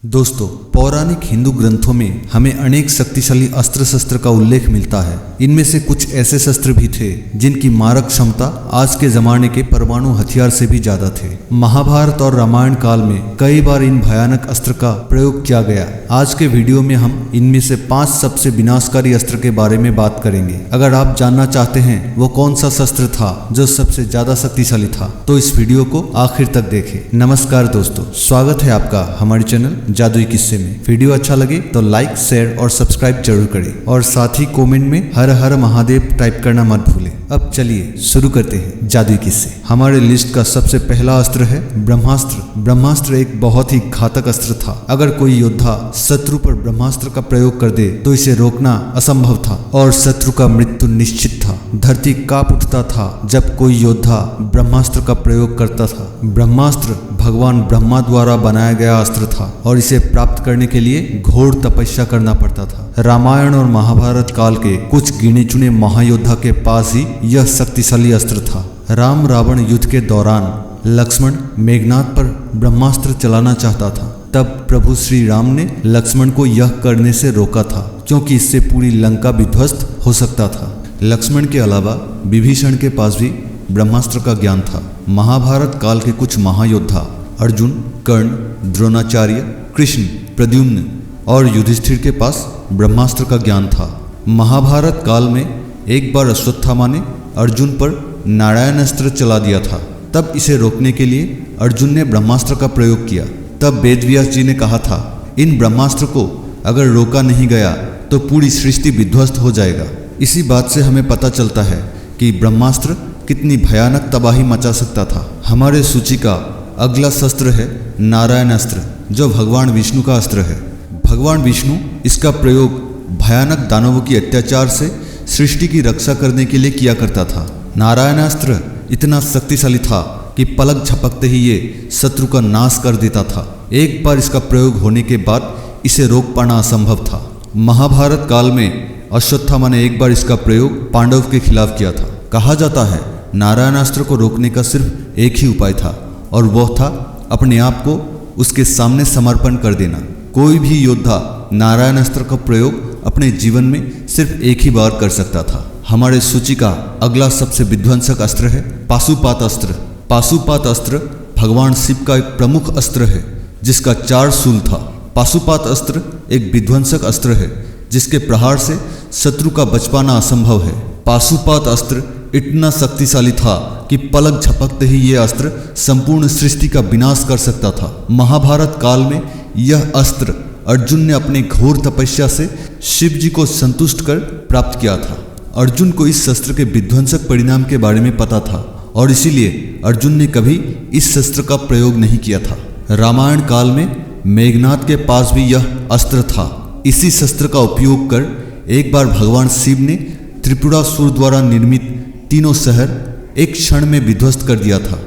दोस्तों, पौराणिक हिंदू ग्रंथों में हमें अनेक शक्तिशाली अस्त्र शस्त्र का उल्लेख मिलता है। इनमें से कुछ ऐसे शस्त्र भी थे जिनकी मारक क्षमता आज के जमाने के परमाणु हथियार से भी ज्यादा थे। महाभारत और रामायण काल में कई बार इन भयानक अस्त्र का प्रयोग किया गया। आज के वीडियो में हम इनमें से 5 सबसे विनाशकारी अस्त्र के बारे में बात करेंगे। अगर आप जानना चाहते हैं वो कौन सा शस्त्र था जो सबसे ज्यादा शक्तिशाली था, तो इस वीडियो को आखिर तक देखें। नमस्कार दोस्तों, स्वागत है आपका हमारे चैनल जादुई किस्से में। वीडियो अच्छा लगे तो लाइक, शेयर और सब्सक्राइब जरूर करें और साथ ही कमेंट में हर हर महादेव टाइप करना मत भूलें। अब चलिए शुरू करते हैं जादुई किस्से। हमारे लिस्ट का सबसे पहला अस्त्र है ब्रह्मास्त्र। ब्रह्मास्त्र एक बहुत ही घातक अस्त्र था। अगर कोई योद्धा शत्रु पर ब्रह्मास्त्र का प्रयोग कर दे तो इसे रोकना असंभव था और शत्रु का मृत्यु निश्चित था। धरती कांप उठता था जब कोई योद्धा ब्रह्मास्त्र का प्रयोग करता था। ब्रह्मास्त्र भगवान ब्रह्मा द्वारा बनाया गया अस्त्र था और इसे प्राप्त करने के लिए घोर तपस्या करना पड़ता था। रामायण और महाभारत काल के कुछ गिने चुने महायोद्धा के पास ही यह शक्तिशाली अस्त्र था। राम रावण युद्ध के दौरान लक्ष्मण मेघनाद पर ब्रह्मास्त्र चलाना चाहता था। तब प्रभु श्री राम ने लक्ष्मण को यह करने से रोका था क्योंकि इससे पूरी लंका विध्वस्त हो सकता था। लक्ष्मण के अलावा विभीषण के पास भी ब्रह्मास्त्र का ज्ञान था। महाभारत काल के कुछ महायोद्धा अर्जुन, कर्ण, द्रोणाचार्य, कृष्ण, प्रद्युम्न और युधिष्ठिर के पास ब्रह्मास्त्र का ज्ञान था। महाभारत काल में एक बार अश्वत्थामा ने अर्जुन पर नारायण अस्त्र चला दिया था। तब इसे रोकने के लिए अर्जुन ने ब्रह्मास्त्र का प्रयोग किया। तब वेदव्यास जी ने कहा था, इन ब्रह्मास्त्र को अगर रोका नहीं गया तो पूरी सृष्टि विध्वस्त हो जाएगा। इसी बात से हमें पता चलता है कि ब्रह्मास्त्र कितनी भयानक तबाही मचा सकता था। हमारे सूची का अगला शस्त्र है नारायण अस्त्र, जो भगवान विष्णु का अस्त्र है। भगवान विष्णु इसका प्रयोग भयानक दानवों की अत्याचार से सृष्टि की रक्षा करने के लिए किया करता था। नारायण अस्त्र इतना शक्तिशाली था कि पलक झपकते ही ये शत्रु का नाश कर देता था। एक बार इसका प्रयोग होने के बाद इसे रोक पाना असंभव था। महाभारत काल में अश्वत्थामा ने एक बार इसका प्रयोग पांडव के खिलाफ किया था। कहा जाता है नारायण अस्त्र को रोकने का सिर्फ एक ही उपाय था और वह था अपने आप को उसके सामने समर्पण कर देना। कोई भी योद्धा नारायण अस्त्र का प्रयोग अपने जीवन में सिर्फ एक ही बार कर सकता था। हमारे सूची का अगला सबसे विध्वंसक अस्त्र है पाशुपात अस्त्र। पाशुपात अस्त्र भगवान शिव का एक प्रमुख अस्त्र है जिसका 4 शूल था। पाशुपात अस्त्र एक विध्वंसक अस्त्र है जिसके प्रहार से शत्रु का बच पाना असंभव है। पाशुपात अस्त्र इतना शक्तिशाली था कि पलक झपकते ही यह अस्त्र संपूर्ण सृष्टि का विनाश कर सकता था। महाभारत काल में यह अस्त्र अर्जुन ने अपने घोर तपस्या से शिव जी को संतुष्ट कर प्राप्त किया था। अर्जुन को इस शस्त्र के विध्वंसक परिणाम के बारे में पता था और इसीलिए अर्जुन ने कभी इस शस्त्र का प्रयोग नहीं किया था। रामायण काल में मेघनाद के पास भी यह अस्त्र था। इसी शस्त्र का उपयोग कर एक बार भगवान शिव ने त्रिपुरासुर द्वारा निर्मित 3 शहर एक क्षण में विध्वस्त कर दिया था।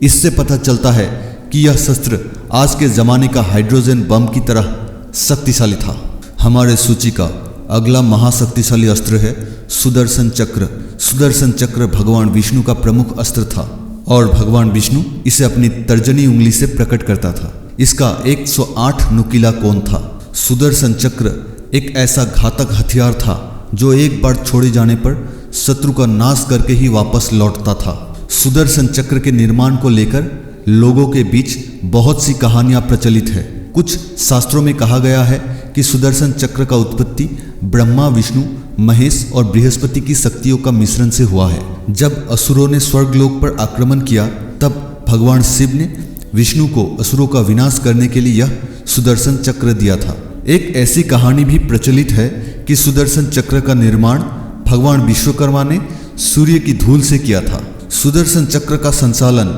इससे पता चलता है कि यह शस्त्र आज के जमाने का हाइड्रोजन बम की तरह शक्तिशाली था। हमारे सूची का अगला महाशक्तिशाली अस्त्र है सुदर्शन चक्र। सुदर्शन चक्र भगवान विष्णु का प्रमुख अस्त्र था और भगवान विष्णु इसे अपनी तर्जनी उंगली से प्रकट करता था। इसका 108 नुकीला कोण था। सुदर्शन चक्र एक ऐसा घातक हथियार था जो एक बार छोड़े जाने पर शत्रु का नाश करके ही वापस लौटता था। सुदर्शन चक्र के निर्माण को लेकर लोगों के बीच बहुत सी कहानियां प्रचलित है। कुछ शास्त्रों में कहा गया है कि सुदर्शन चक्र का उत्पत्ति ब्रह्मा, विष्णु, महेश और बृहस्पति की शक्तियों का मिश्रण से हुआ है। जब असुरों ने स्वर्गलोक पर आक्रमण किया तब भगवान शिव ने विष्णु को असुरों का विनाश करने के लिए यह सुदर्शन चक्र दिया था। एक ऐसी कहानी भी प्रचलित है कि सुदर्शन चक्र का निर्माण भगवान विश्वकर्मा ने सूर्य की धूल से किया था। सुदर्शन चक्र का संचालन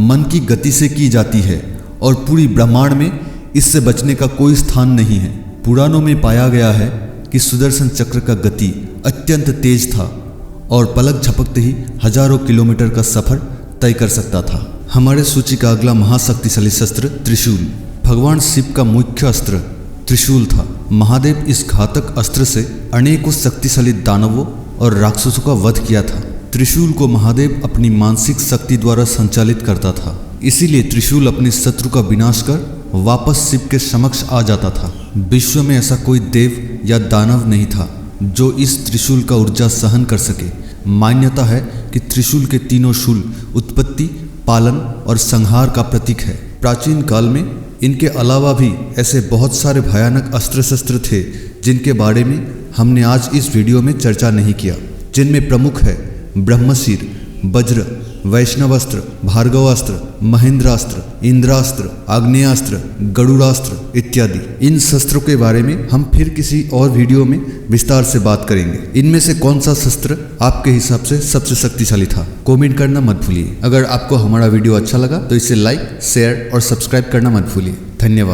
मन की गति से की जाती है और पूरी ब्रह्मांड में इससे बचने का कोई स्थान नहीं है। पुराणों में पाया गया है कि सुदर्शन चक्र का गति अत्यंत तेज था और पलक झपकते ही हजारों किलोमीटर का सफर तय कर सकता था। हमारे सूची का अगला महाशक्तिशाली शस्त्र त्रिशूल। भगवान शिव का मुख्य अस्त्र त्रिशूल था। महादेव इस घातक अस्त्र से अनेकों शक्तिशाली दानवों और राक्षसों का वध किया था। त्रिशूल को महादेव अपनी मानसिक शक्ति द्वारा संचालित करता था। इसीलिए त्रिशूल अपने शत्रु का विनाश कर वापस शिव के समक्ष आ जाता था। विश्व में ऐसा कोई देव या दानव नहीं था जो इस त्रिशूल का ऊर्जा सहन कर सके। मान्यता है कि त्रिशूल के तीनों शूल उत्पत्ति, पालन और संहार का प्रतीक है। प्राचीन काल में इनके अलावा भी ऐसे बहुत सारे भयानक अस्त्र शस्त्र थे जिनके बारे में हमने आज इस वीडियो में चर्चा नहीं किया, जिनमें प्रमुख है ब्रह्मशीर, वज्र, वैष्णवास्त्र, भार्गवास्त्र, महेंद्रास्त्र, इंद्रास्त्र, आग्नेयास्त्र, गरुड़ास्त्र इत्यादि। इन शस्त्रों के बारे में हम फिर किसी और वीडियो में विस्तार से बात करेंगे। इनमें से कौन सा शस्त्र आपके हिसाब से सबसे शक्तिशाली था, कमेंट करना मत भूलिए। अगर आपको हमारा वीडियो अच्छा लगा तो इसे लाइक, शेयर और सब्सक्राइब करना मत भूलिए। धन्यवाद।